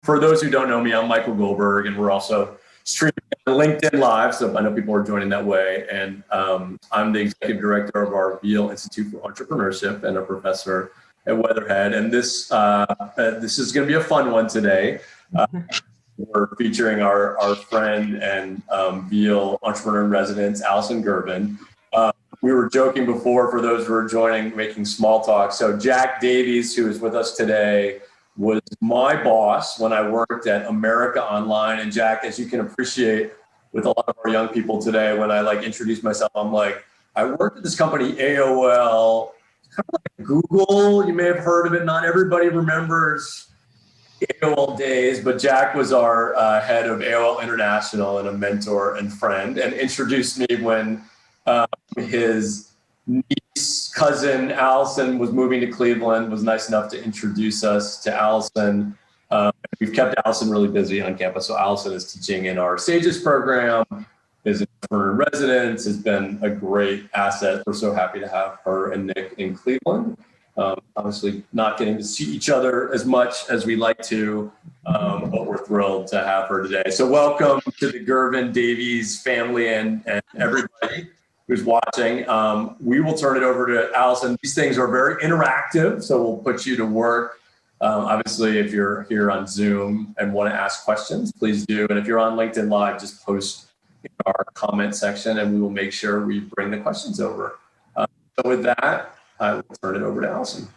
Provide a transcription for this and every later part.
For those who don't know me, I'm Michael Goldberg, and we're also streaming on LinkedIn Live, so I know people are joining that way. And I'm the executive director of our Veale Institute for Entrepreneurship and a professor at Weatherhead. And this is going to be a fun one today. We're featuring our friend and Veale entrepreneur in residence, Allison Girvin. We were joking before, for those who are joining, making small talk. So Jack Davies, who is with us today, was my boss when I worked at America Online. And Jack, as you can appreciate with a lot of our young people today, when I introduce myself, I'm like, I worked at this company, AOL, kind of like Google. You may have heard of it. Not everybody remembers AOL days, but Jack was our head of AOL International and a mentor and friend, and introduced me when his niece, cousin Allison was moving to Cleveland, was nice enough to introduce us to Allison. We've kept Allison really busy on campus. So Allison is teaching in our SAGES program, is an entrepreneur in residence, has been a great asset. We're so happy to have her and Nick in Cleveland. Obviously not getting to see each other as much as we like to, but we're thrilled to have her today. So welcome to the Girvin Davies family and everybody who's watching. We will turn it over to Allison. These things are very interactive, so we'll put you to work. Obviously, if you're here on Zoom and want to ask questions, please do. And if you're on LinkedIn Live, just post in our comment section and we will make sure we bring the questions over. So with that, I will turn it over to Allison.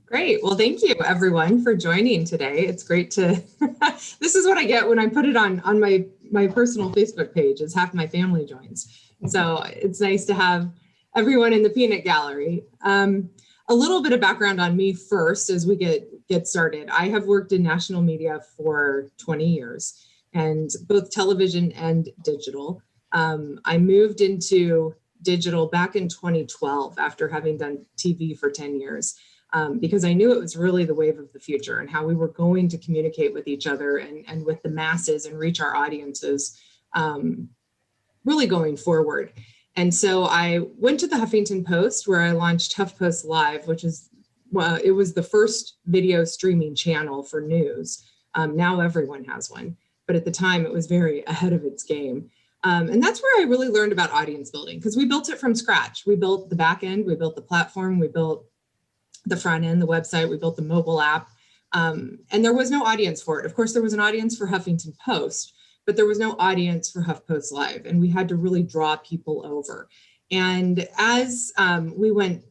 Great. Well, thank you everyone for joining today. It's great to, this is what I get when I put it on my personal Facebook page, is half my family joins. So it's nice to have everyone in the peanut gallery. A little bit of background on me first as we get started. I have worked in national media for 20 years, and both television and digital. I moved into digital back in 2012 after having done TV for 10 years, because I knew it was really the wave of the future and how we were going to communicate with each other and with the masses and reach our audiences really going forward. And so I went to the Huffington Post, where I launched HuffPost Live, which is, well, it was the first video streaming channel for news. Now everyone has one, but at the time it was very ahead of its game. And that's where I really learned about audience building, because we built it from scratch. We built the back end, we built the platform, we built the front end, the website, we built the mobile app, and there was no audience for it. Of course, there was an audience for Huffington Post, but there was no audience for HuffPost Live, and we had to really draw people over. And as we went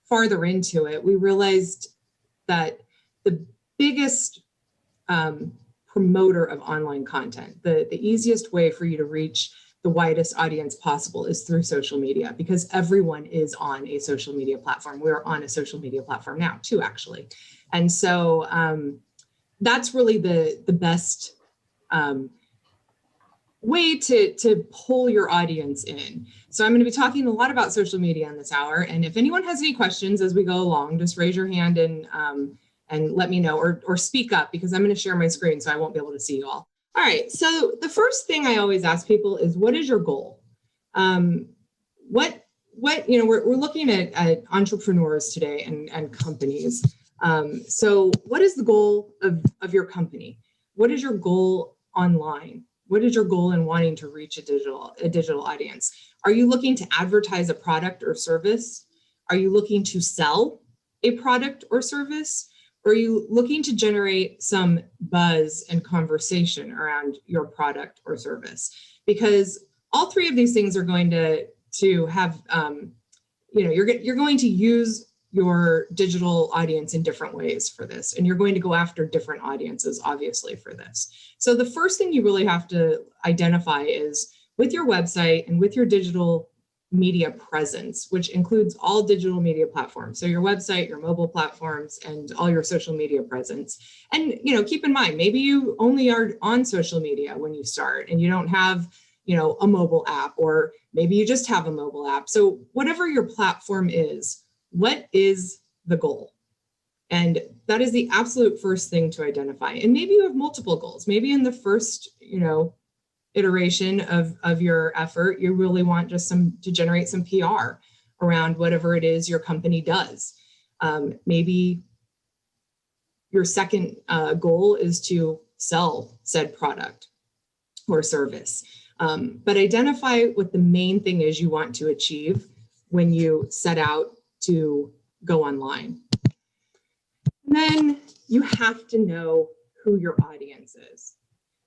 farther into it, we realized that the biggest promoter of online content, the easiest way for you to reach the widest audience possible is through social media, because everyone is on a social media platform. We're on a social media platform now too, actually. And so that's really the best way to pull your audience in. So I'm going to be talking a lot about social media in this hour. And if anyone has any questions as we go along, just raise your hand and let me know, or speak up, because I'm going to share my screen so I won't be able to see you all. All right, so the first thing I always ask people is, what is your goal? We're looking at entrepreneurs today and companies. So what is the goal of your company? What is your goal online? What is your goal in wanting to reach a digital audience? Are you looking to advertise a product or service? Are you looking to sell a product or service? Or are you looking to generate some buzz and conversation around your product or service? Because all three of these things are going to have, you're going to use your digital audience in different ways for this, and you're going to go after different audiences, obviously, for this. So the first thing you really have to identify is, with your website and with your digital media presence, which includes all digital media platforms. So your website, your mobile platforms, and all your social media presence. And, keep in mind, maybe you only are on social media when you start and you don't have, a mobile app, or maybe you just have a mobile app. So whatever your platform is, what is the goal? And that is the absolute first thing to identify. And maybe you have multiple goals. Maybe in the first, iteration of your effort, you really want just to generate some PR around whatever it is your company does. Maybe your second goal is to sell said product or service. But identify what the main thing is you want to achieve when you set out to go online. And then you have to know who your audience is.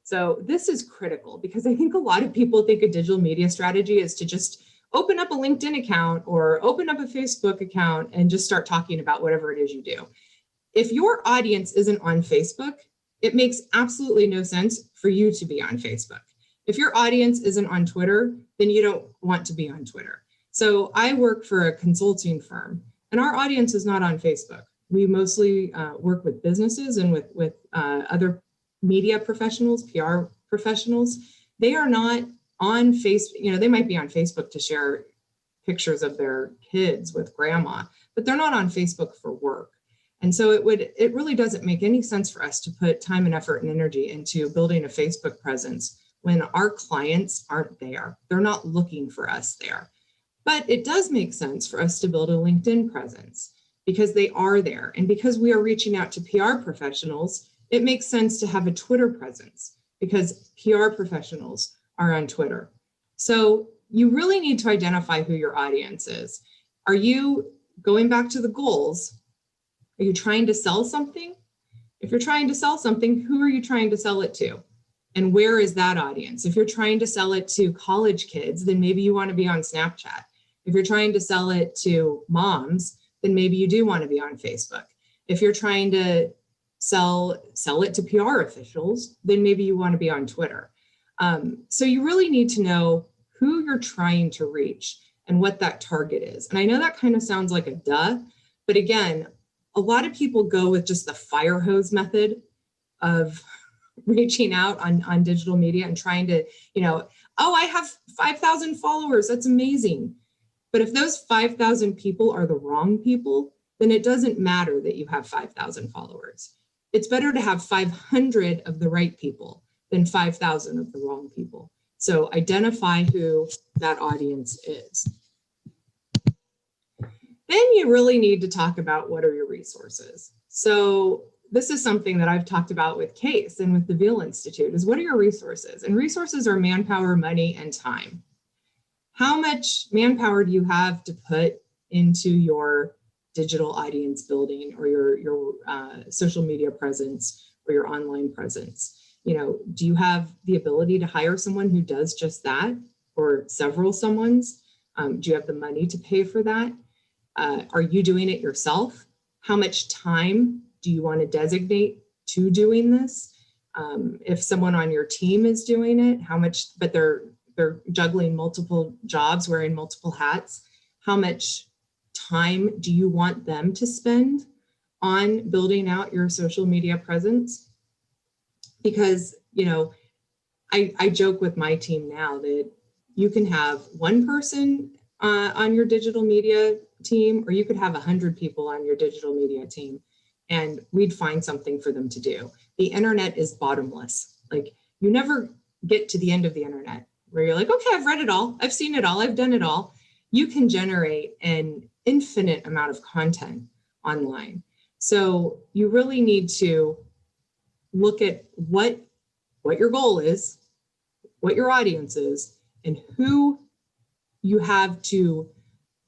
So this is critical because I think a lot of people think a digital media strategy is to just open up a LinkedIn account or open up a Facebook account and just start talking about whatever it is you do. If your audience isn't on Facebook, it makes absolutely no sense for you to be on Facebook. If your audience isn't on Twitter, then you don't want to be on Twitter. So I work for a consulting firm and our audience is not on Facebook. We mostly work with businesses and with other media professionals, PR professionals. They are not on Facebook. They might be on Facebook to share pictures of their kids with grandma, but they're not on Facebook for work. And so it really doesn't make any sense for us to put time and effort and energy into building a Facebook presence when our clients aren't there. They're not looking for us there. But it does make sense for us to build a LinkedIn presence because they are there. And because we are reaching out to PR professionals, it makes sense to have a Twitter presence because PR professionals are on Twitter. So you really need to identify who your audience is. Are you, going back to the goals, are you trying to sell something? If you're trying to sell something, who are you trying to sell it to? And where is that audience? If you're trying to sell it to college kids, then maybe you want to be on Snapchat. If you're trying to sell it to moms, then maybe you do want to be on Facebook. If you're trying to sell it to PR officials, then maybe you want to be on Twitter. So you really need to know who you're trying to reach and what that target is. And I know that kind of sounds like a duh, but again, a lot of people go with just the fire hose method of reaching out on digital media and trying to, oh, I have 5,000 followers. That's amazing. But if those 5,000 people are the wrong people, then it doesn't matter that you have 5,000 followers. It's better to have 500 of the right people than 5,000 of the wrong people. So identify who that audience is. Then you really need to talk about what are your resources. So this is something that I've talked about with Case and with the Veale Institute is what are your resources? And resources are manpower, money, and time. How much manpower do you have to put into your digital audience building or your social media presence or your online presence? Do you have the ability to hire someone who does just that or several someones? Do you have the money to pay for that? Are you doing it yourself? How much time do you want to designate to doing this? If someone on your team is doing it, how much, but they're juggling multiple jobs, wearing multiple hats, how much time do you want them to spend on building out your social media presence? Because, I joke with my team now that you can have one person on your digital media team, or you could have 100 people on your digital media team, and we'd find something for them to do. The internet is bottomless. Like, you never get to the end of the internet where you're like, okay, I've read it all. I've seen it all. I've done it all. You can generate an infinite amount of content online. So you really need to look at what your goal is, what your audience is, and who you have to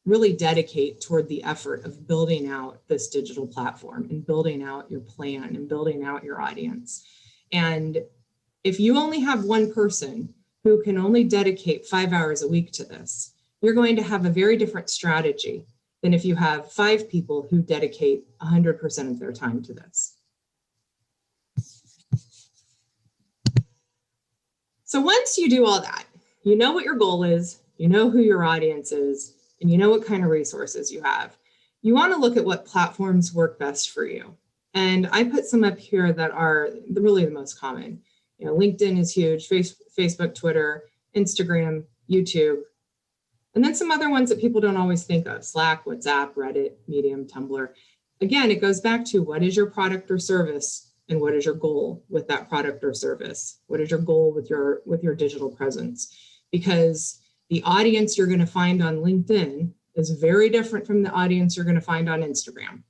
really dedicate toward the effort of building out this digital platform and building out your plan and building out your audience. And if you only have one person who can only dedicate 5 hours a week to this, you're going to have a very different strategy than if you have 5 people who dedicate 100% of their time to this. So once you do all that, you know what your goal is, you know who your audience is, and you know what kind of resources you have. You want to look at what platforms work best for you. And I put some up here that are really the most common. LinkedIn is huge, Facebook, Twitter, Instagram, YouTube, and then some other ones that people don't always think of: Slack, WhatsApp, Reddit, Medium, Tumblr. Again, it goes back to what is your product or service and what is your goal with that product or service? What is your goal with your digital presence? Because the audience you're going to find on LinkedIn is very different from the audience you're going to find on Instagram,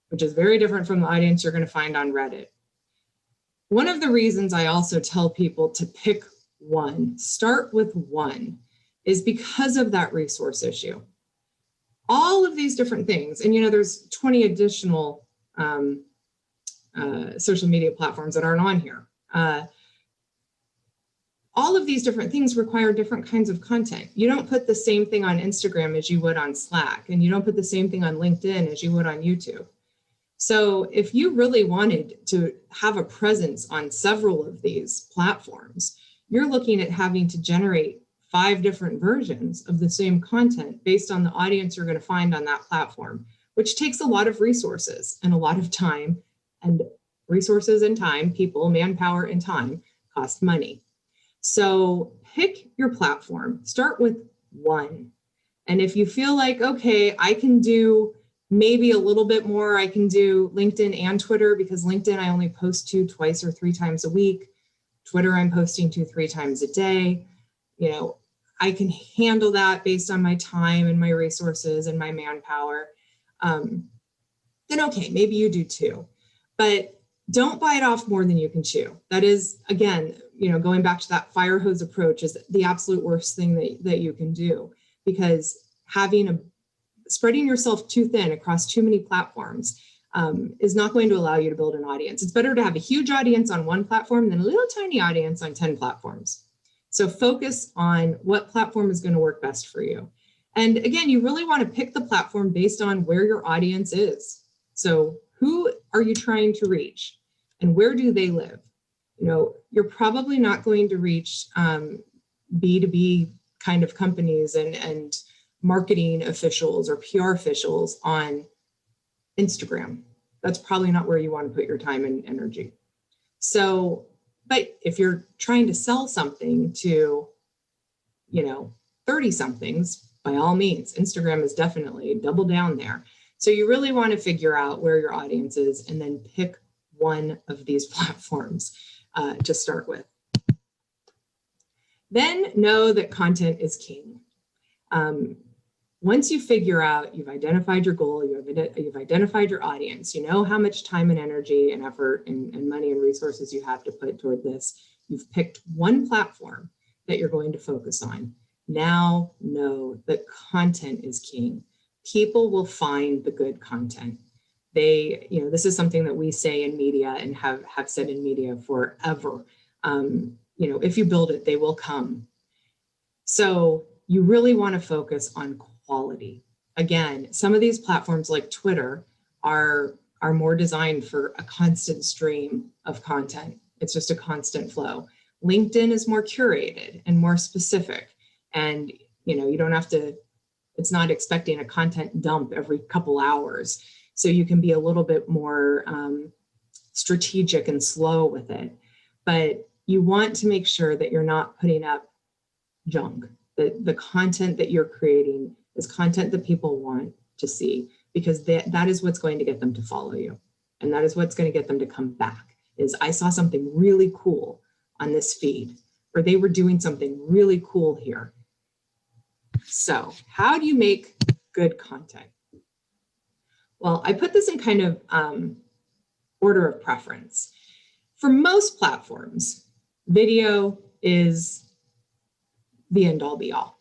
which is very different from the audience you're going to find on Reddit. One of the reasons I also tell people to pick one, start with one, is because of that resource issue. All of these different things, and there's 20 additional social media platforms that aren't on here. All of these different things require different kinds of content. You don't put the same thing on Instagram as you would on Slack, and you don't put the same thing on LinkedIn as you would on YouTube. So if you really wanted to have a presence on several of these platforms, you're looking at having to generate 5 different versions of the same content based on the audience you're going to find on that platform, which takes a lot of resources and a lot of time, and resources and time, people, manpower and time cost money. So pick your platform, start with one. And if you feel like, okay, I can do maybe a little bit more, I can do LinkedIn and Twitter, because LinkedIn I only post to twice or 3 times a week. Twitter I'm posting to 3 times a day. I can handle that based on my time and my resources and my manpower. Then okay, maybe you do too. But don't bite off more than you can chew. That is, again, going back to that fire hose approach is the absolute worst thing that you can do, because spreading yourself too thin across too many platforms is not going to allow you to build an audience. It's better to have a huge audience on one platform than a little tiny audience on 10 platforms. So focus on what platform is going to work best for you. And again, you really want to pick the platform based on where your audience is. So who are you trying to reach and where do they live? You're probably not going to reach B2B kind of companies and marketing officials or PR officials on Instagram. That's probably not where you want to put your time and energy. So, but if you're trying to sell something to, 30 somethings, by all means, Instagram is definitely double down there. So you really want to figure out where your audience is and then pick one of these platforms to start with. Then know that content is king. Once you figure out, you've identified your goal, you've identified your audience, you know how much time and energy and effort and money and resources you have to put toward this, you've picked one platform that you're going to focus on. Now know that content is king. People will find the good content. This is something that we say in media and have said in media forever. If you build it, they will come. So you really want to focus on quality. Again, some of these platforms like Twitter are more designed for a constant stream of content. It's just a constant flow. LinkedIn is more curated and more specific. And, you don't have to, it's not expecting a content dump every couple hours. So you can be a little bit more strategic and slow with it. But you want to make sure that you're not putting up junk. The content that you're creating is content that people want to see, because that is what's going to get them to follow you. And that is what's going to get them to come back, is I saw something really cool on this feed, or they were doing something really cool here. So how do you make good content? Well, I put this in kind of order of preference. For most platforms, video is the end all be all.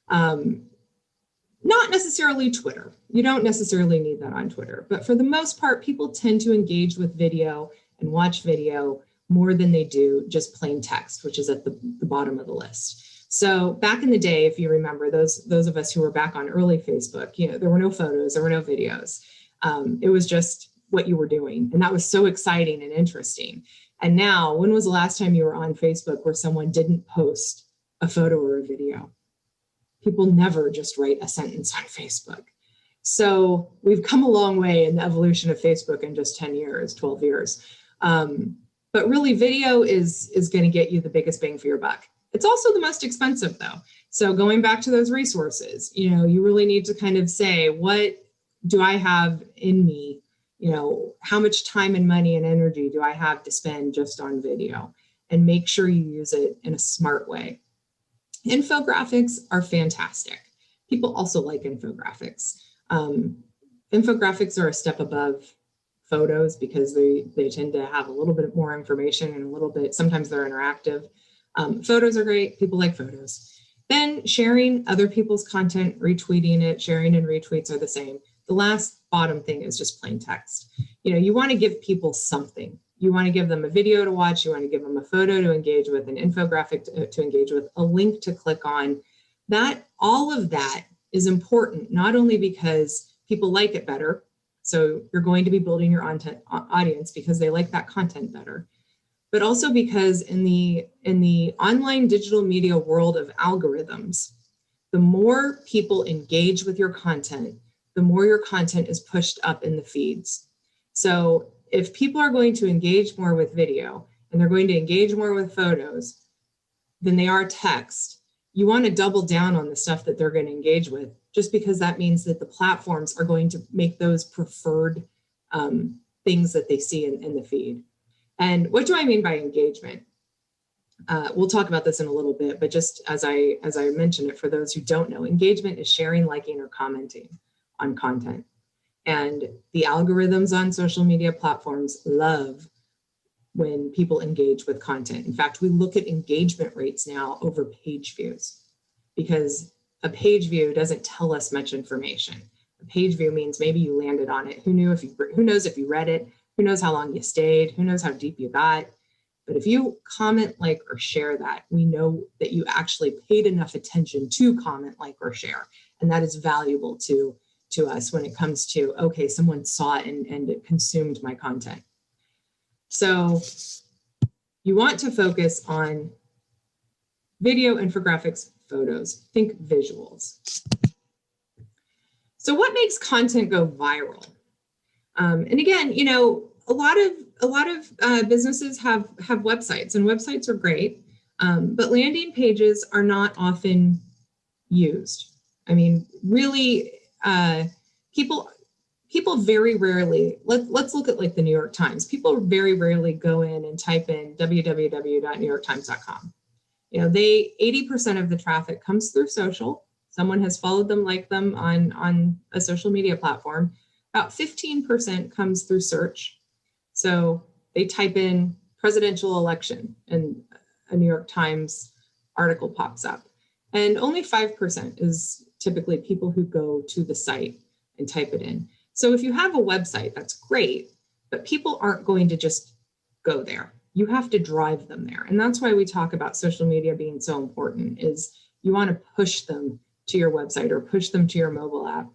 Not necessarily Twitter. You don't necessarily need that on Twitter, but for the most part, people tend to engage with video and watch video more than they do just plain text, which is at the bottom of the list. So back in the day, if you remember, those of us who were back on early Facebook, there were no photos, there were no videos. It was just what you were doing. And that was so exciting and interesting. And now, when was the last time you were on Facebook where someone didn't post a photo or a video? People never just write a sentence on Facebook. So we've come a long way in the evolution of Facebook in just 10 years, 12 years. But really, video is going to get you the biggest bang for your buck. It's also the most expensive, though. So going back to those resources, you really need to kind of say, what do I have in me? How much time and money and energy do I have to spend just on video? And make sure you use it in a smart way. Infographics are fantastic. People also like infographics. Infographics are a step above photos because they tend to have a little bit more information and a little bit, sometimes they're interactive. Photos are great. People like photos. Then sharing other people's content, retweeting it, sharing and retweets are the same. The last bottom thing is just plain text. You want to give people something. You want to give them a video to watch. You want to give them a photo to engage with, an infographic to engage with, a link to click on. All of that is important, not only because people like it better. So you're going to be building your audience because they like that content better, but also because in the online digital media world of algorithms, the more people engage with your content, the more your content is pushed up in the feeds. So if people are going to engage more with video and they're going to engage more with photos than they are text, you want to double down on the stuff that they're going to engage with, just because that means that the platforms are going to make those preferred things that they see in the feed. And what do I mean by engagement? We'll talk about this in a little bit, but just as I mentioned it, for those who don't know, engagement is sharing, liking, or commenting on content. And the algorithms on social media platforms love when people engage with content. In fact, we look at engagement rates now over page views, because a page view doesn't tell us much information. A page view means maybe you landed on it. Who knows if you read it? Who knows how long you stayed? Who knows how deep you got? But if you comment, like, or share that, we know that you actually paid enough attention to comment, like, or share. And that is valuable to us when it comes to, okay, someone saw it and it consumed my content. So you want to focus on video, infographics, photos. Think visuals. So what makes content go viral? And again, a lot of businesses have websites, and websites are great, but landing pages are not often used. I mean, really, people very rarely, let's look at like the New York Times. People very rarely go in and type in www.newyorktimes.com. 80% of the traffic comes through social. Someone has followed them, liked them on a social media platform. About 15% comes through search. So they type in presidential election and a New York Times article pops up. And only 5% is typically people who go to the site and type it in. So if you have a website, that's great, but people aren't going to just go there. You have to drive them there. And that's why we talk about social media being so important, is you want to push them to your website or push them to your mobile app.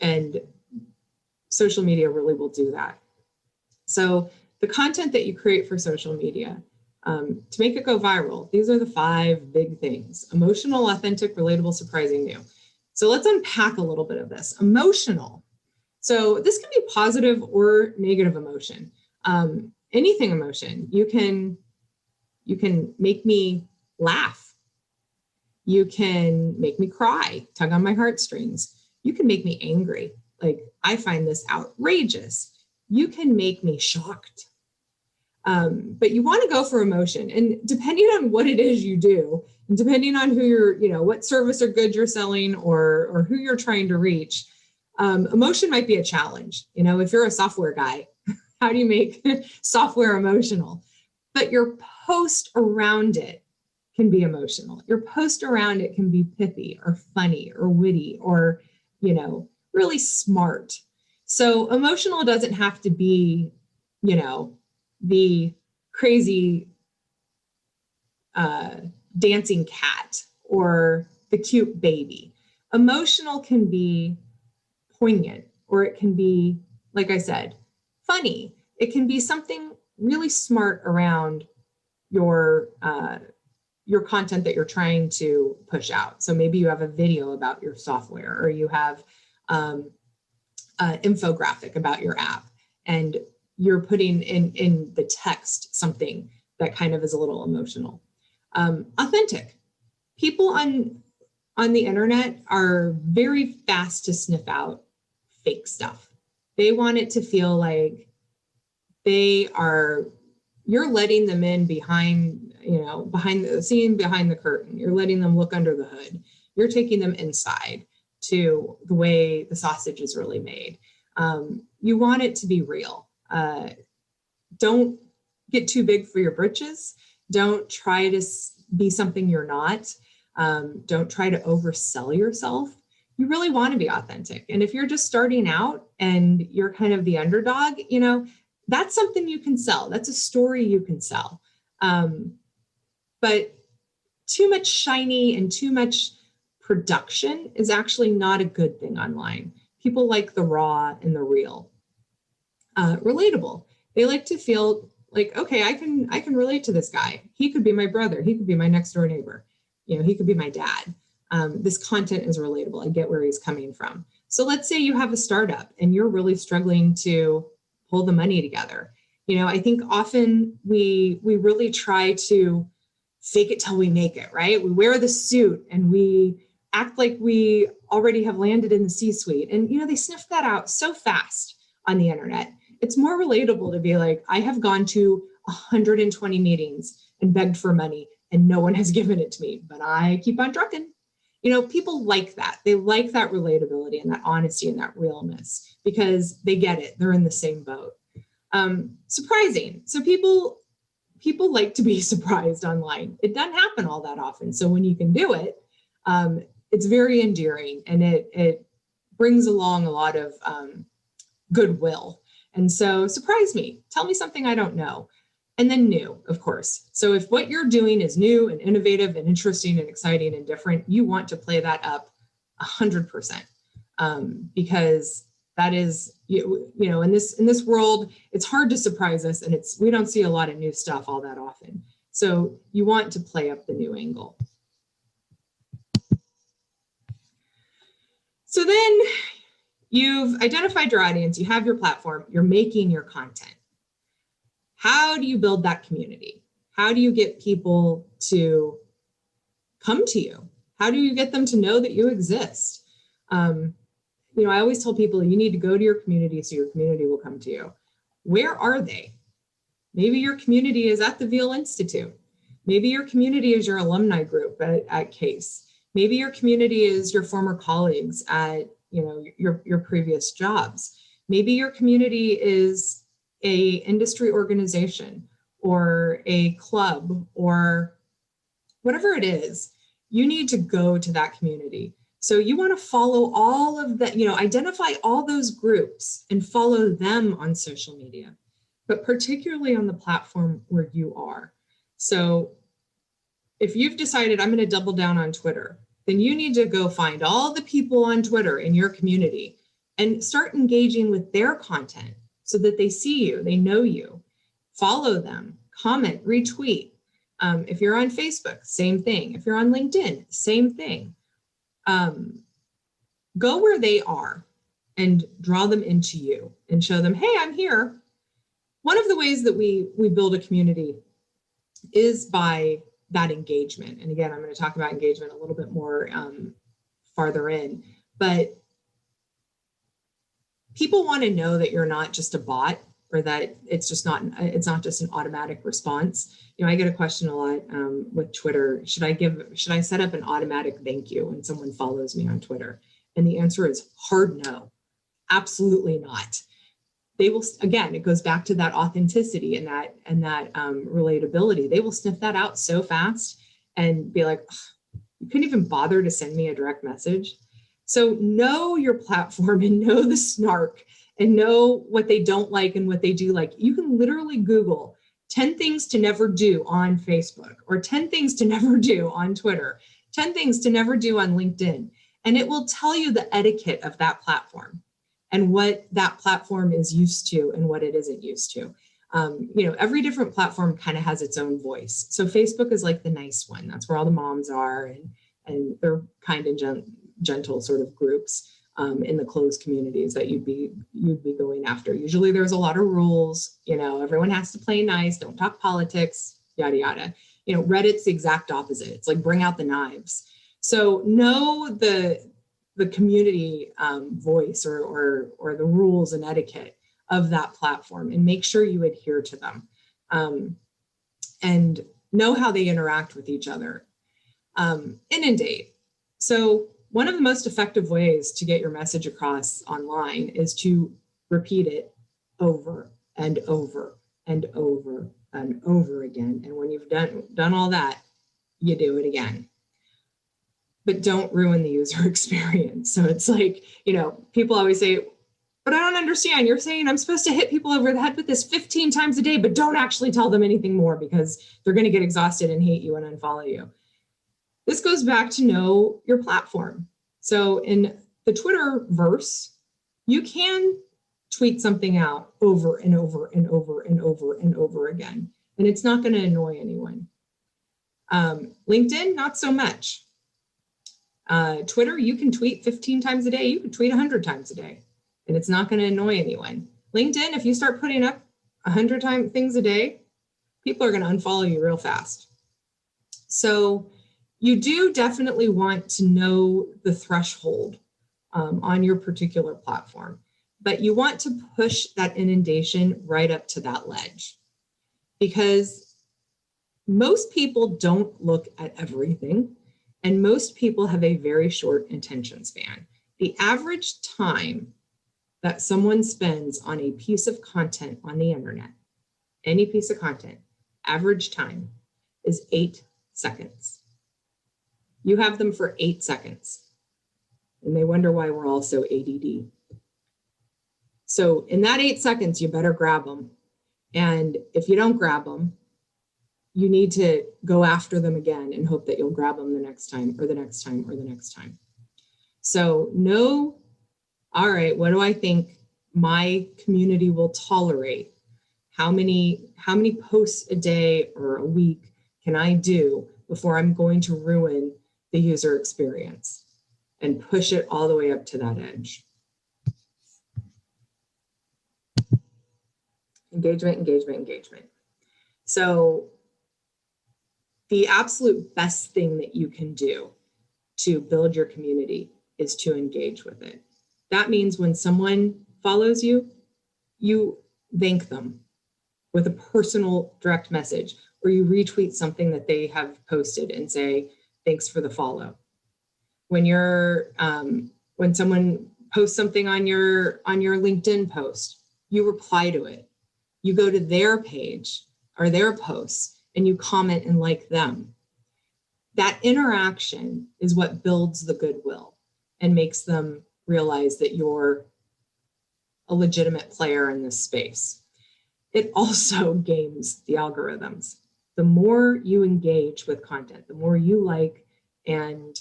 And social media really will do that. So the content that you create for social media, to make it go viral, these are the 5 big things: emotional, authentic, relatable, surprising, new. So let's unpack a little bit of this. Emotional. So this can be positive or negative emotion. Anything emotion. You can make me laugh. You can make me cry, tug on my heartstrings. You can make me angry. Like, I find this outrageous. You can make me shocked. But you want to go for emotion. And depending on what it is you do, and depending on who you're, what service or good you're selling or who you're trying to reach, emotion might be a challenge. If you're a software guy, how do you make software emotional? But your post around it can be emotional. Your post around it can be pithy or funny or witty or, really smart. So emotional doesn't have to be, the crazy dancing cat or the cute baby. Emotional can be poignant, or it can be, like I said, funny. It can be something really smart around your content that you're trying to push out. So maybe you have a video about your software, or you have an infographic about your app, and you're putting in the text something that kind of is a little emotional. Authentic. People on the internet are very fast to sniff out fake stuff. They want it to feel like you're letting them in behind the curtain. You're letting them look under the hood. You're taking them inside to the way the sausage is really made. You want it to be real. Don't get too big for your britches. Don't try to be something you're not. Don't try to oversell yourself. You really want to be authentic. And if you're just starting out and you're kind of the underdog, you know, that's something you can sell. That's a story you can sell. But too much shiny and too much production is actually not a good thing online. People like the raw and the real. Relatable. They like to feel like, okay, I can relate to this guy. He could be my brother. He could be my next door neighbor. You know, he could be my dad. This content is relatable. I get where he's coming from. So let's say you have a startup and you're really struggling to pull the money together. You know, I think often we really try to fake it till we make it, right? We wear the suit and we act like we already have landed in the C-suite. And, you know, they sniff that out so fast on the internet. It's more relatable to be like, I have gone to 120 meetings and begged for money and no one has given it to me, but I keep on trucking. You know, people like that. They like that relatability and that honesty and that realness because they get it. They're in the same boat. Surprising. So people like to be surprised online. It doesn't happen all that often. So when you can do it, it's very endearing and it brings along a lot of goodwill. And so surprise me, tell me something I don't know. And then new, of course. So if what you're doing is new and innovative and interesting and exciting and different, you want to play that up 100%. Because that is, you know, in this world, it's hard to surprise us and we don't see a lot of new stuff all that often. So you want to play up the new angle. So then you've identified your audience, you have your platform, you're making your content. How do you build that community? How do you get people to come to you? How do you get them to know that you exist? You know, I always tell people you need to go to your community so your community will come to you. Where are they? Maybe your community is at the Veale Institute. Maybe your community is your alumni group at CASE. Maybe your community is your former colleagues at, you know, your previous jobs. Maybe your community is a industry organization or a club or whatever it is. You need to go to that community. So you want to follow all of that, you know, identify all those groups and follow them on social media, but particularly on the platform where you are. So if you've decided I'm going to double down on Twitter, then you need to go find all the people on Twitter in your community and start engaging with their content so that they see you, they know you, follow them, comment, retweet. If you're on Facebook, same thing. If you're on LinkedIn, same thing. Go where they are and draw them into you and show them, hey, I'm here. One of the ways that we build a community is by that engagement. And again, I'm going to talk about engagement a little bit more farther in, but people want to know that you're not just a bot or that it's not just an automatic response. You know, I get a question a lot with Twitter. Should I set up an automatic thank you when someone follows me on Twitter? And the answer is hard no, absolutely not. They will, again, it goes back to that authenticity and that relatability. They will sniff that out so fast and be like, you couldn't even bother to send me a direct message. So know your platform and know the snark and know what they don't like and what they do like. You can literally Google 10 things to never do on Facebook or 10 things to never do on Twitter, 10 things to never do on LinkedIn. And it will tell you the etiquette of that platform and what that platform is used to and what it isn't used to. You know, every different platform kind of has its own voice. So Facebook is like the nice one. That's where all the moms are and they're kind and gentle sort of groups in the closed communities that you'd be going after. Usually there's a lot of rules, you know, everyone has to play nice, don't talk politics, yada, yada. You know, Reddit's the exact opposite. It's like bring out the knives. So know the community voice or the rules and etiquette of that platform and make sure you adhere to them and know how they interact with each other. Inundate. So one of the most effective ways to get your message across online is to repeat it over and over and over and over again. And when you've done all that, you do it again. But don't ruin the user experience. So it's like, people always say, but I don't understand. You're saying I'm supposed to hit people over the head with this 15 times a day, but don't actually tell them anything more because they're going to get exhausted and hate you and unfollow you. This goes back to know your platform. So in the Twitterverse, you can tweet something out over and over and over and over and over again, and it's not going to annoy anyone. LinkedIn, not so much. Twitter, you can tweet 15 times a day. You can tweet 100 times a day, and it's not going to annoy anyone. LinkedIn, if you start putting up 100 things a day, people are going to unfollow you real fast. So you do definitely want to know the threshold on your particular platform, but you want to push that inundation right up to that ledge, because most people don't look at everything. And most people have a very short attention span. The average time that someone spends on a piece of content on the internet, any piece of content, average time is 8 seconds. You have them for 8 seconds. And they wonder why we're all so ADD. So in that 8 seconds, you better grab them. And if you don't grab them, you need to go after them again and hope that you'll grab them the next time or the next time or the next time. So know, all right, what do I think my community will tolerate? How many posts a day or a week can I do before I'm going to ruin the user experience and push it all the way up to that edge? Engagement, engagement, engagement. So the absolute best thing that you can do to build your community is to engage with it. That means when someone follows you, you thank them with a personal direct message, or you retweet something that they have posted and say, thanks for the follow. When when someone posts something on your LinkedIn post, you reply to it. You go to their page or their posts and you comment and like them. That interaction is what builds the goodwill and makes them realize that you're a legitimate player in this space. It also games the algorithms. The more you engage with content, the more you like and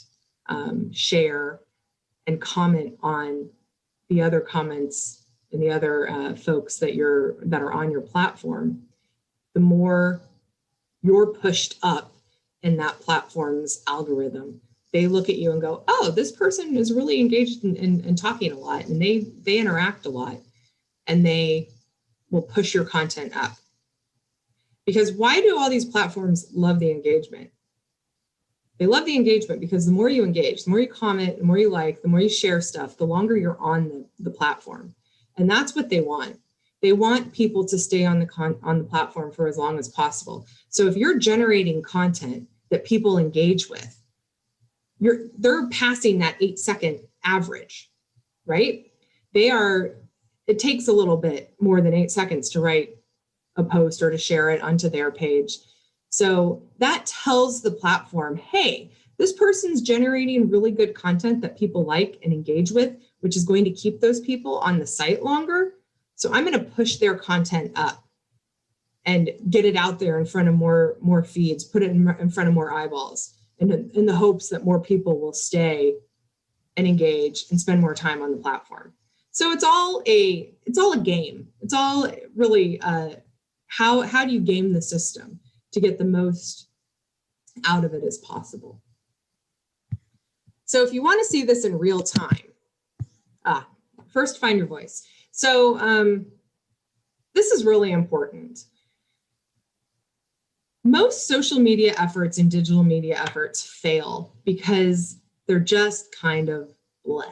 share and comment on the other comments and the other folks that are on your platform, the more you're pushed up in that platform's algorithm. They look at you and go, oh, this person is really engaged in talking a lot, and they interact a lot, and they will push your content up. Because why do all these platforms love the engagement? They love the engagement because the more you engage, the more you comment, the more you like, the more you share stuff, the longer you're on the platform. And that's what they want. They want people to stay on the platform for as long as possible. So if you're generating content that people engage with, they're passing that 8-second average, right? It takes a little bit more than 8 seconds to write a post or to share it onto their page. So that tells the platform, hey, this person's generating really good content that people like and engage with, which is going to keep those people on the site longer. So I'm going to push their content up and get it out there in front of more feeds, put it in front of more eyeballs, in the hopes that more people will stay and engage and spend more time on the platform. So it's all a game. It's all really how do you game the system to get the most out of it as possible. So if you want to see this in real time, first find your voice. So this is really important. Most social media efforts and digital media efforts fail because they're just kind of bleh.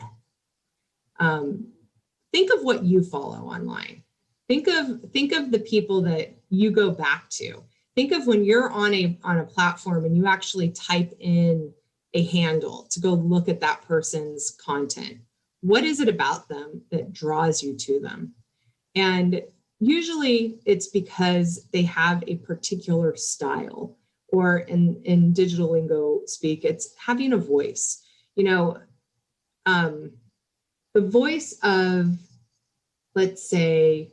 Think of what you follow online. Think of the people that you go back to. Think of when you're on a platform and you actually type in a handle to go look at that person's content. What is it about them that draws you to them? And usually it's because they have a particular style, or in digital lingo speak, it's having a voice. The voice of, let's say,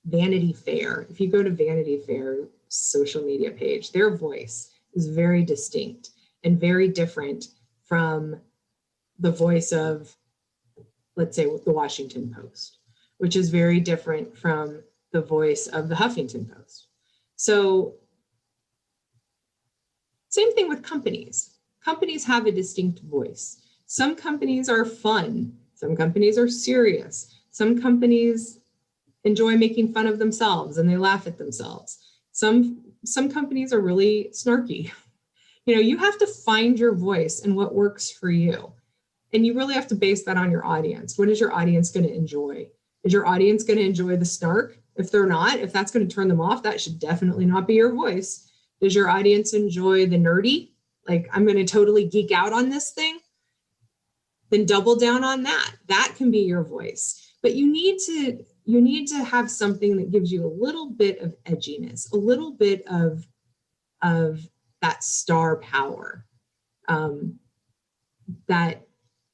Vanity Fair. If you go to Vanity Fair social media page, their voice is very distinct and very different from the voice of, let's say, the Washington Post, which is very different from the voice of the Huffington Post. So same thing with companies. Companies have a distinct voice. Some companies are fun. Some companies are serious. Some companies enjoy making fun of themselves and they laugh at themselves. Some companies are really snarky. You have to find your voice and what works for you. And you really have to base that on your audience. What is your audience going to enjoy? Is your audience going to enjoy the snark? If they're not, if that's going to turn them off, that should definitely not be your voice. Does your audience enjoy the nerdy? Like, I'm going to totally geek out on this thing? Then double down on that. That can be your voice. But you need to have something that gives you a little bit of edginess, a little bit of that star power that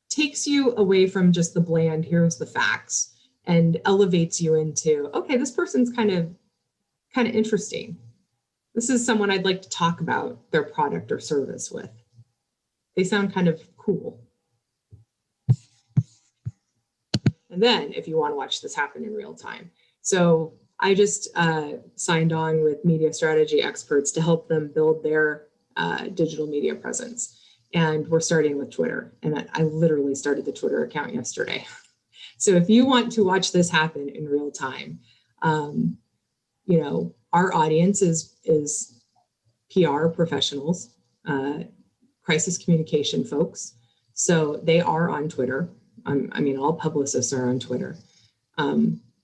takes you away from just the bland, here's the facts, and elevates you into, okay, this person's kind of interesting. This is someone I'd like to talk about their product or service with. They sound kind of cool. And then if you want to watch this happen in real time. So I just signed on with media strategy experts to help them build their digital media presence. And we're starting with Twitter. And I literally started the Twitter account yesterday. So if you want to watch this happen in real time, our audience is PR professionals, crisis communication folks. So they are on Twitter. All publicists are on Twitter.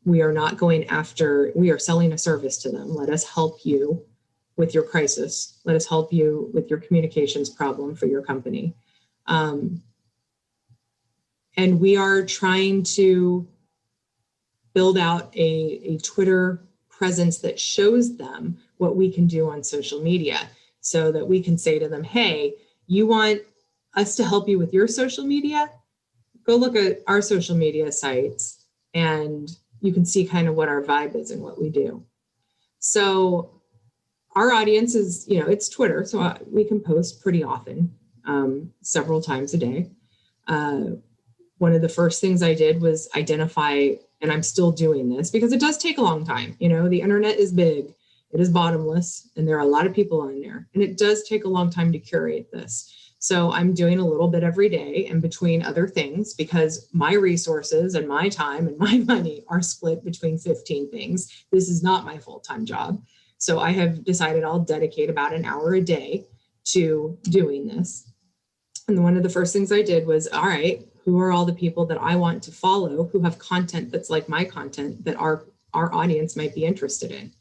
We are not going after, we are selling a service to them. Let us help you with your crisis. Let us help you with your communications problem for your company. And we are trying to build out a Twitter presence that shows them what we can do on social media, so that we can say to them, hey, you want us to help you with your social media? Go look at our social media sites and you can see kind of what our vibe is and what we do. So our audience is, it's Twitter, so we can post pretty often, several times a day. One of the first things I did was identify, and I'm still doing this because it does take a long time. The internet is big, it is bottomless, and there are a lot of people on there, and it does take a long time to curate this. So I'm doing a little bit every day, and between other things, because my resources and my time and my money are split between 15 things. This is not my full-time job. So I have decided I'll dedicate about an hour a day to doing this. And one of the first things I did was, all right, who are all the people that I want to follow who have content that's like my content that our audience might be interested in?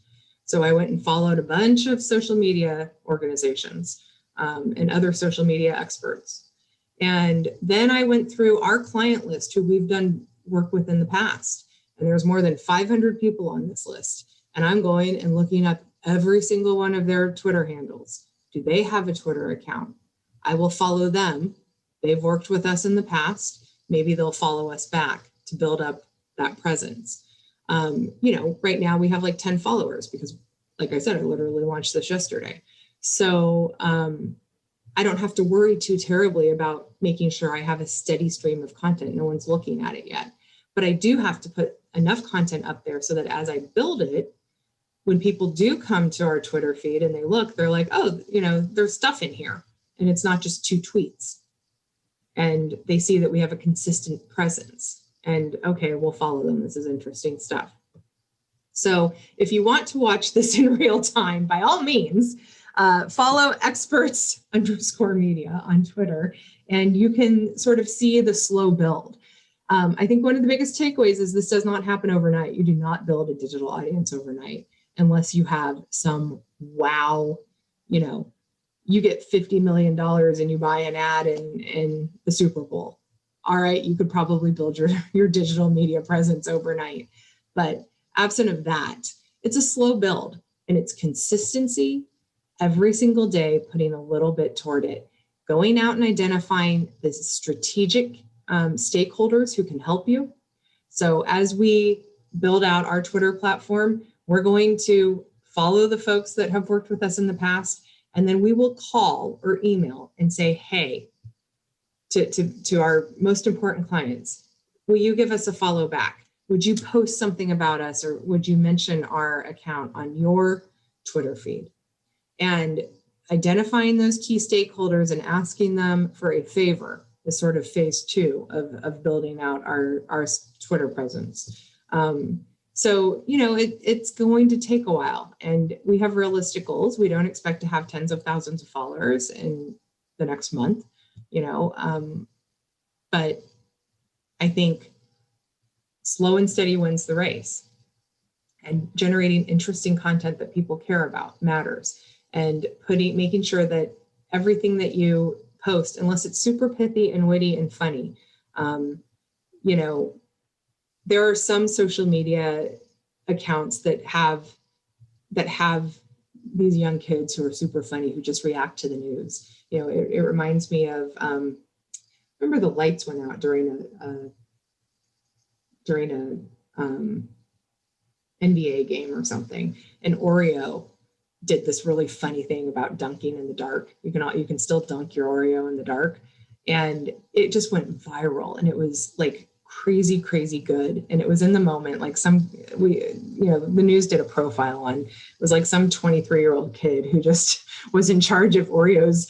So I went and followed a bunch of social media organizations and other social media experts. And then I went through our client list who we've done work with in the past. And there's more than 500 people on this list. And I'm going and looking up every single one of their Twitter handles. Do they have a Twitter account? I will follow them. They've worked with us in the past. Maybe they'll follow us back to build up that presence. Right now we have like 10 followers because, like I said, I literally launched this yesterday. So I don't have to worry too terribly about making sure I have a steady stream of content. No one's looking at it yet. But I do have to put enough content up there so that as I build it, when people do come to our Twitter feed and they look, they're like, oh, there's stuff in here. And it's not just 2 tweets. And they see that we have a consistent presence. And okay, we'll follow them. This is interesting stuff. So if you want to watch this in real time, by all means, follow experts_media on Twitter, and you can sort of see the slow build. I think one of the biggest takeaways is this does not happen overnight. You do not build a digital audience overnight unless you have some wow, you get $50 million and you buy an ad in the Super Bowl. All right, you could probably build your digital media presence overnight. But absent of that, it's a slow build, and it's consistency every single day, putting a little bit toward it, going out and identifying the strategic stakeholders who can help you. So as we build out our Twitter platform, we're going to follow the folks that have worked with us in the past, and then we will call or email and say, hey, to our most important clients, will you give us a follow back? Would you post something about us, or would you mention our account on your Twitter feed? And identifying those key stakeholders and asking them for a favor is sort of phase 2 of building out our Twitter presence. So, it's going to take a while, and we have realistic goals. We don't expect to have tens of thousands of followers in the next month, but I think slow and steady wins the race, and generating interesting content that people care about matters, and making sure that everything that you post, unless it's super pithy and witty and funny, there are some social media accounts that have these young kids who are super funny, who just react to the news. It reminds me of, remember the lights went out during a NBA game or something, and Oreo did this really funny thing about dunking in the dark. You can still dunk your Oreo in the dark, and it just went viral, and it was like crazy good, and it was in the moment. Like the news did a profile on, it was like some 23-year-old kid who just was in charge of Oreo's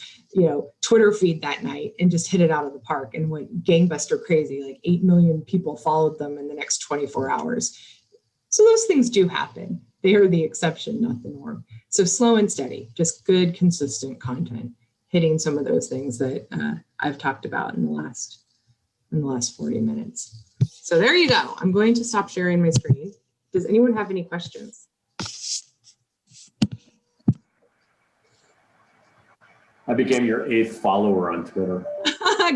Twitter feed that night, and just hit it out of the park and went gangbuster crazy. Like 8 million people followed them in the next 24 hours. So those things do happen. They are the exception, not the norm. So slow and steady, just good, consistent content, hitting some of those things that I've talked about in the last 40 minutes. So there you go. I'm going to stop sharing my screen. Does anyone have any questions? I became your 8th follower on Twitter.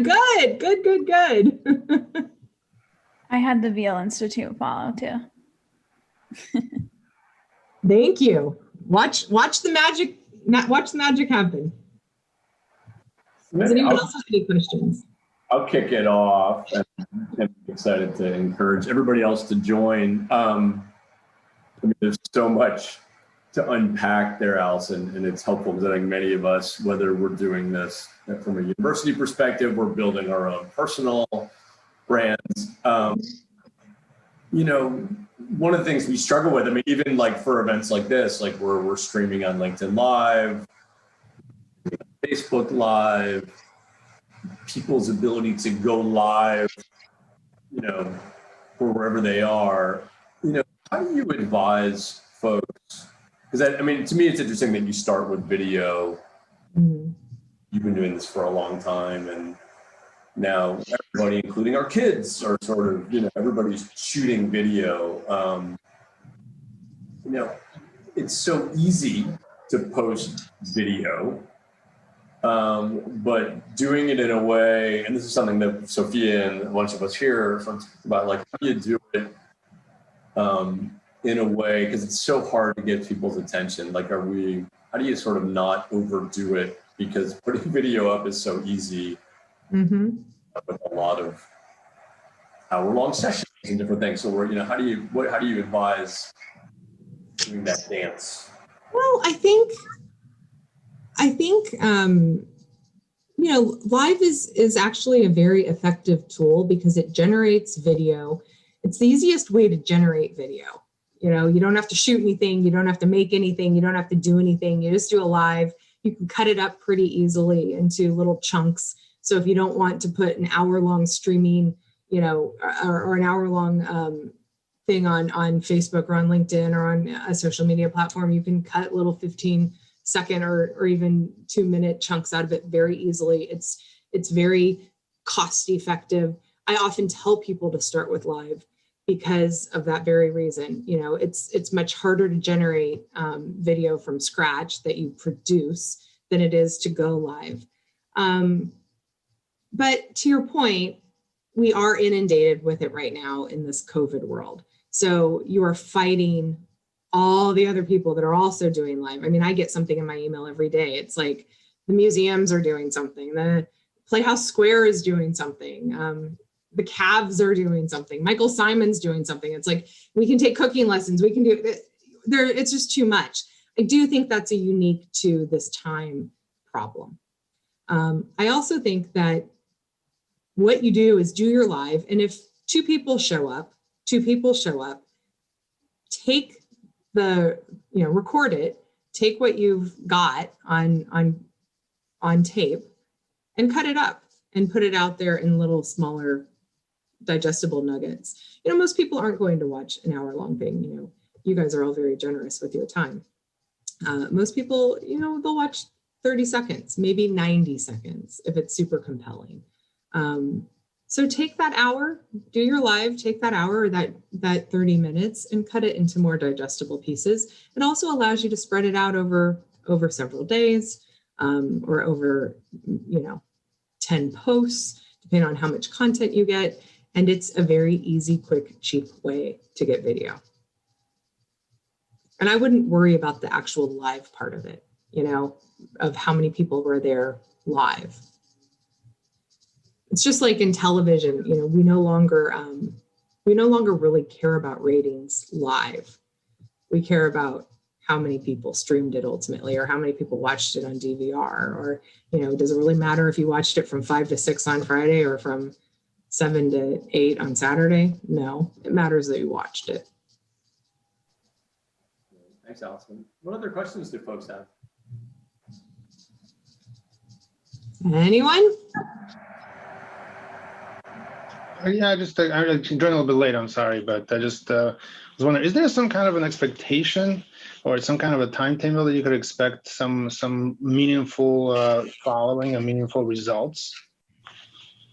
Good. I had the Veale Institute follow too. Thank you. Watch the magic happen. Does anyone else have any questions? I'll kick it off, and I'm excited to encourage everybody else to join. There's so much to unpack there, Allison, and it's helpful because I think many of us, whether we're doing this from a university perspective, we're building our own personal brands. One of the things we struggle with, even like for events like this, like we're streaming on LinkedIn Live, Facebook Live, people's ability to go live, for wherever they are, how do you advise folks? Because to me, it's interesting that you start with video. Mm-hmm. You've been doing this for a long time, and now everybody, including our kids, are sort of, everybody's shooting video. It's so easy to post video, but doing it in a way, and this is something that Sophia and a bunch of us here talk about, like, how do you do it in a way, because it's so hard to get people's attention. Like, how do you sort of not overdo it? Because putting video up is so easy. Mm-hmm. With a lot of hour-long sessions and different things. So how do you advise doing that dance? Well, I think live is actually a very effective tool because it generates video. It's the easiest way to generate video. You don't have to shoot anything, you don't have to make anything, you don't have to do anything. You just do a live. You can cut it up pretty easily into little chunks. So if you don't want to put an hour-long streaming, or an hour-long thing on Facebook or on LinkedIn or on a social media platform, you can cut little 15-second or even 2-minute chunks out of it very easily. It's very cost-effective. I often tell people to start with live because of that very reason. It's much harder to generate video from scratch that you produce than it is to go live. But to your point, we are inundated with it right now in this COVID world. So you are fighting all the other people that are also doing live. I mean, I get something in my email every day. It's like the museums are doing something, the Playhouse Square is doing something, the Cavs are doing something, Michael Simon's doing something. It's like, we can take cooking lessons, we can do it. It's just too much. I do think that's a unique to this time problem. I also think that what you do is do your live, and if two people show up, take the, record it, take what you've got on tape and cut it up and put it out there in little smaller digestible nuggets. Most people aren't going to watch an hour-long thing. You guys are all very generous with your time. Most people, they'll watch 30 seconds, maybe 90 seconds if it's super compelling. So take that hour, do your live, take that hour or that 30 minutes and cut it into more digestible pieces. It also allows you to spread it out over several days, or over, 10 posts, depending on how much content you get. And it's a very easy, quick, cheap way to get video. And I wouldn't worry about the actual live part of it, of how many people were there live. It's just like in television, we no longer really care about ratings live. We care about how many people streamed it ultimately, or how many people watched it on DVR, or, does it really matter if you watched it from 5 to 6 on Friday or from 7 to 8 on Saturday? No, it matters that you watched it. Thanks, Allison. What other questions do folks have? Anyone? Yeah, I joined a little bit late, I'm sorry, but I just was wondering, is there some kind of an expectation or some kind of a timetable that you could expect some meaningful following and meaningful results?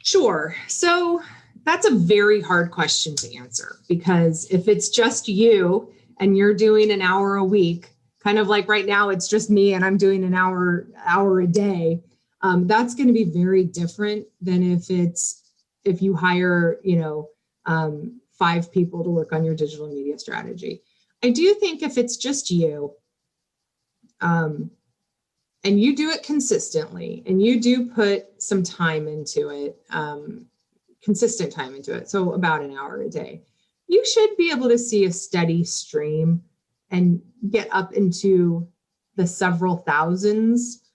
Sure. So that's a very hard question to answer, because if it's just you and you're doing an hour a week, kind of like right now, it's just me and I'm doing an hour a day, that's going to be very different than if you hire, 5 people to work on your digital media strategy. I do think if it's just you, and you do it consistently, and you do put some time into it, consistent time into it, so about an hour a day, you should be able to see a steady stream and get up into the several thousands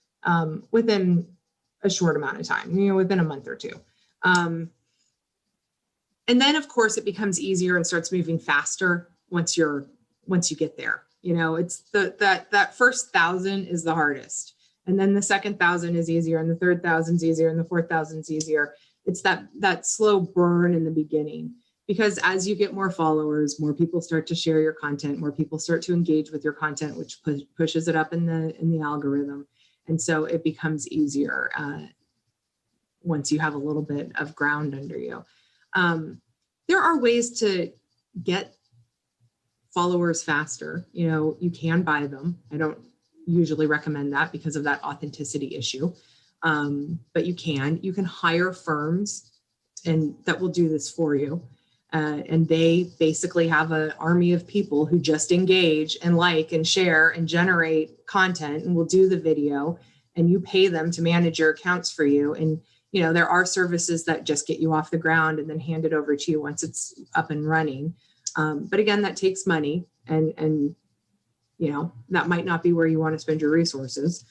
within a short amount of time, within a month or two. And then, of course, it becomes easier and starts moving faster once you get there. It's that first 1,000 is the hardest, and then the second 1,000 is easier, and the third 1,000's easier, and the fourth 1,000's easier. It's that slow burn in the beginning, because as you get more followers, more people start to share your content, more people start to engage with your content, which pushes it up in the algorithm, and so it becomes easier once you have a little bit of ground under you. There are ways to get followers faster. You can buy them. I don't usually recommend that because of that authenticity issue. But you can hire firms and that will do this for you. And they basically have an army of people who just engage and like and share and generate content and will do the video, and you pay them to manage your accounts for you. And there are services that just get you off the ground and then hand it over to you once it's up and running. But again, that takes money, and that might not be where you want to spend your resources,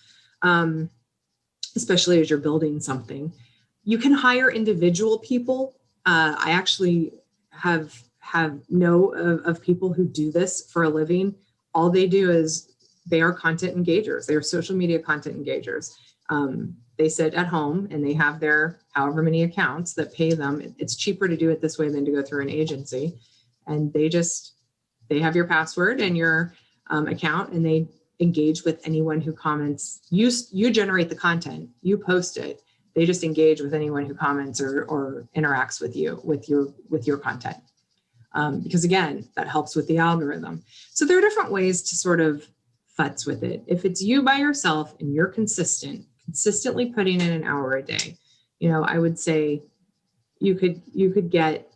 especially as you're building something. You can hire individual people. I actually know of people who do this for a living. All they do is they are content engagers. They are social media content engagers. They sit at home and they have their however many accounts that pay them. It's cheaper to do it this way than to go through an agency. And they have your password and your account, and they engage with anyone who comments. You generate the content, you post it. They just engage with anyone who comments or interacts with you, with your content. Because again, that helps with the algorithm. So there are different ways to sort of futz with it. If it's you by yourself and you're consistently putting in an hour a day, I would say you could get,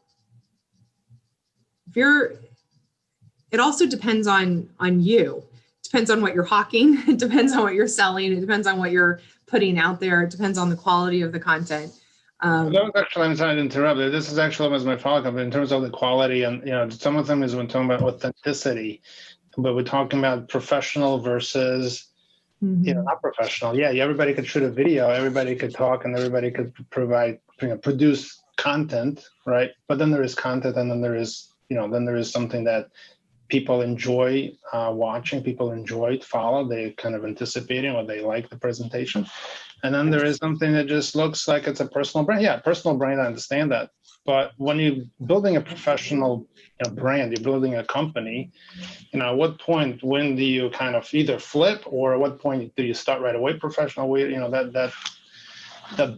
it also depends on you. It depends on what you're hawking. It depends on what you're selling. It depends on what you're putting out there. It depends on the quality of the content. That was actually, I'm sorry to interrupt. This is actually was my follow-up in terms of the quality, and some of them is when talking about authenticity, but we're talking about professional versus not professional. Yeah, everybody could shoot a video, everybody could talk, and everybody could provide, produce content, right? But then there is content, and then there is, then there is something that people enjoy watching, people enjoy to follow, they kind of anticipating or they like the presentation. And then there is something that just looks like it's a personal brand. Yeah, personal brand, I understand that. But when you're building a professional brand, you're building a company, at what point, when do you kind of either flip, or at what point do you start right away professional? That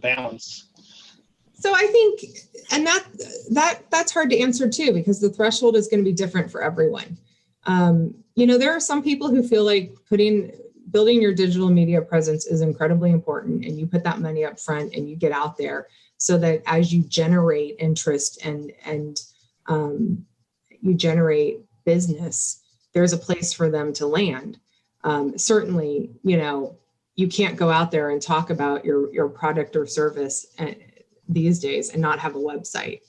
balance. So I think, and that's hard to answer too, because the threshold is going to be different for everyone. There are some people who feel like building your digital media presence is incredibly important, and you put that money up front and you get out there so that as you generate interest and you generate business, there's a place for them to land. Certainly, you can't go out there and talk about your product or service these days and not have a website.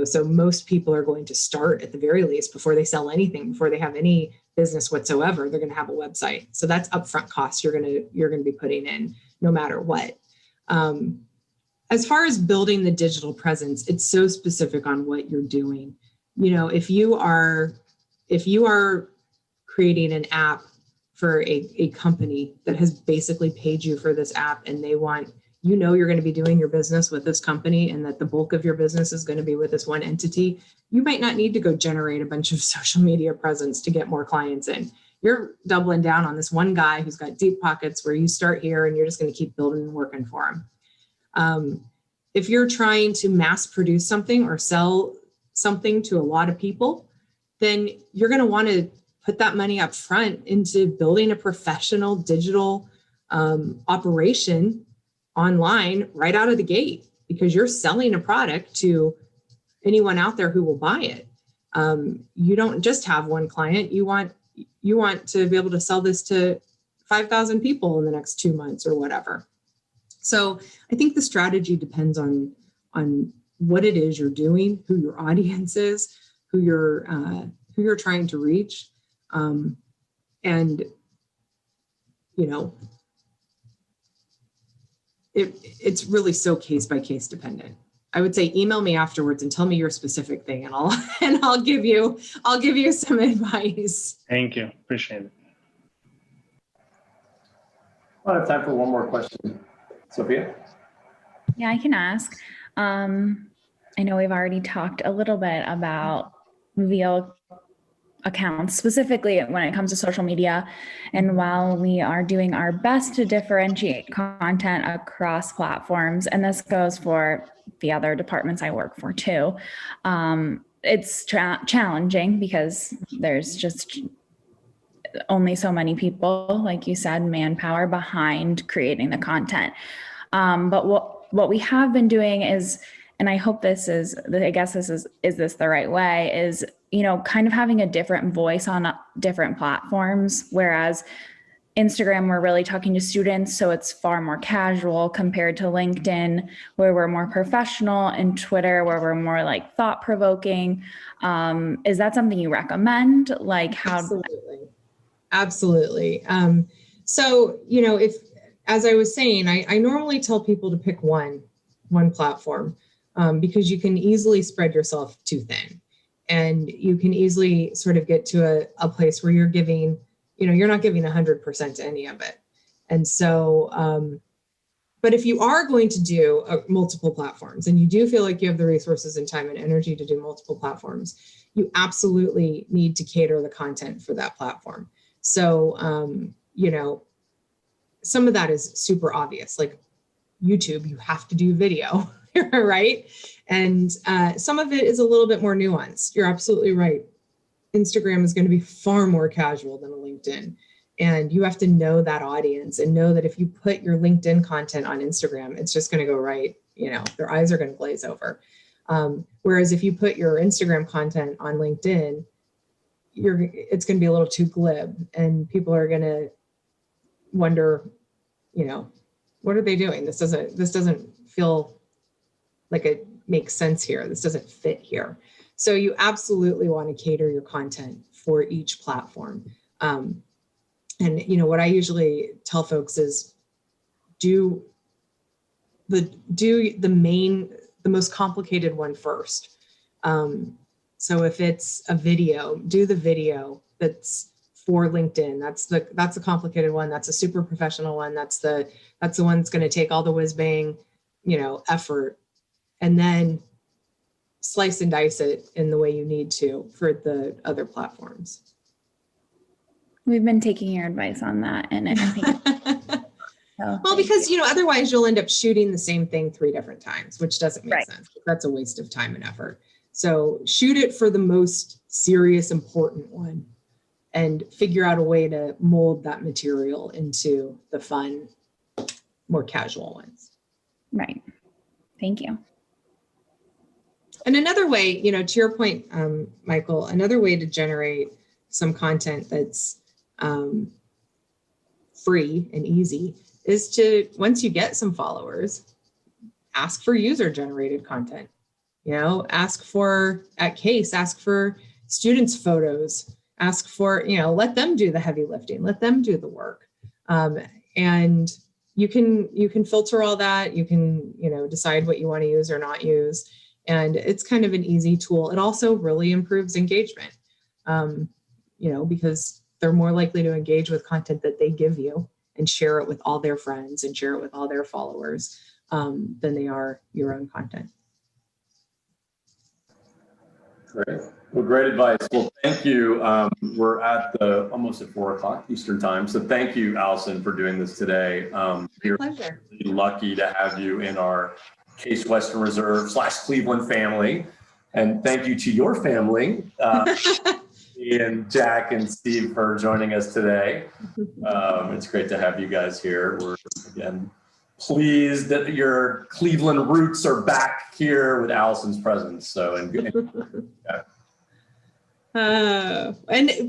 So most people are going to start at the very least before they sell anything, before they have any business whatsoever, they're going to have a website. So that's upfront costs you're going to be putting in no matter what. As far as building the digital presence, it's so specific on what you're doing. If you are creating an app for a company that has basically paid you for this app, and they want, you're going to be doing your business with this company, and that the bulk of your business is going to be with this one entity, you might not need to go generate a bunch of social media presence to get more clients in. You're doubling down on this one guy who's got deep pockets, where you start here and you're just going to keep building and working for him. If you're trying to mass produce something or sell something to a lot of people, then you're going to want to put that money up front into building a professional digital operation online right out of the gate, because you're selling a product to anyone out there who will buy it. You don't just have one client. You want to be able to sell this to 5,000 people in the next 2 months or whatever. So I think the strategy depends on what it is you're doing, who your audience is, who you're trying to reach, and it's really so case by case dependent. I would say email me afterwards and tell me your specific thing, and I'll give you some advice. Thank you. Appreciate it. I have time for one more question. Sophia? Yeah, I can ask. I know we've already talked a little bit about Veale accounts, specifically when it comes to social media. And while we are doing our best to differentiate content across platforms, and this goes for the other departments I work for too, it's challenging because there's just only so many people, like you said, manpower behind creating the content. But what we have been doing is, and I hope this is this the right way, is, kind of having a different voice on different platforms, whereas Instagram, we're really talking to students, so it's far more casual compared to LinkedIn, where we're more professional, and Twitter, where we're more like thought-provoking. Is that something you recommend? Like how? Absolutely. So, if, as I was saying, I normally tell people to pick one platform, because you can easily spread yourself too thin, and you can easily sort of get to a place where you're giving, you're not giving 100% to any of it. And so, but if you are going to do multiple platforms, and you do feel like you have the resources and time and energy to do multiple platforms, you absolutely need to cater the content for that platform. So, some of that is super obvious, like YouTube, you have to do video, right? And some of it is a little bit more nuanced. You're absolutely right. Instagram is going to be far more casual than a LinkedIn. And you have to know that audience and know that if you put your LinkedIn content on Instagram, it's just going to go right. Their eyes are going to glaze over. Whereas if you put your Instagram content on LinkedIn, it's going to be a little too glib, and people are going to wonder, what are they doing? This doesn't feel like it makes sense here. This doesn't fit here. So you absolutely want to cater your content for each platform. And what I usually tell folks is do the most complicated one first. So if it's a video, do the video that's for LinkedIn. That's the complicated one. That's a super professional one. That's the one that's going to take all the whiz bang, effort, and then slice and dice it in the way you need to for the other platforms. We've been taking your advice on that, and I think well, because otherwise you'll end up shooting the same thing 3 different times, which doesn't make sense. That's a waste of time and effort. So shoot it for the most serious, important one, and figure out a way to mold that material into the fun, more casual ones. Right. Thank you. And another way, to your point, Michael, another way to generate some content that's free and easy is to, once you get some followers, ask for user-generated content. Ask for students' photos, ask for, let them do the heavy lifting, let them do the work. And you can filter all that. You can, decide what you want to use or not use. And it's kind of an easy tool. It also really improves engagement, because they're more likely to engage with content that they give you and share it with all their friends and share it with all their followers than they are your own content. Great. Well, great advice. Well, thank you. We're at almost at 4:00 Eastern time. So thank you, Allison, for doing this today. We're Pleasure. really lucky to have you in our Case Western Reserve / Cleveland family. And thank you to your family, Ian, Jack, and Steve, for joining us today. It's great to have you guys here. We're, again, pleased that your Cleveland roots are back here with Allison's presence. So, and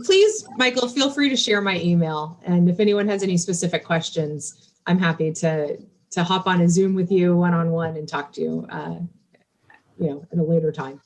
please, Michael, feel free to share my email. And if anyone has any specific questions, I'm happy to hop on a Zoom with you one-on-one and talk to you, at a later time.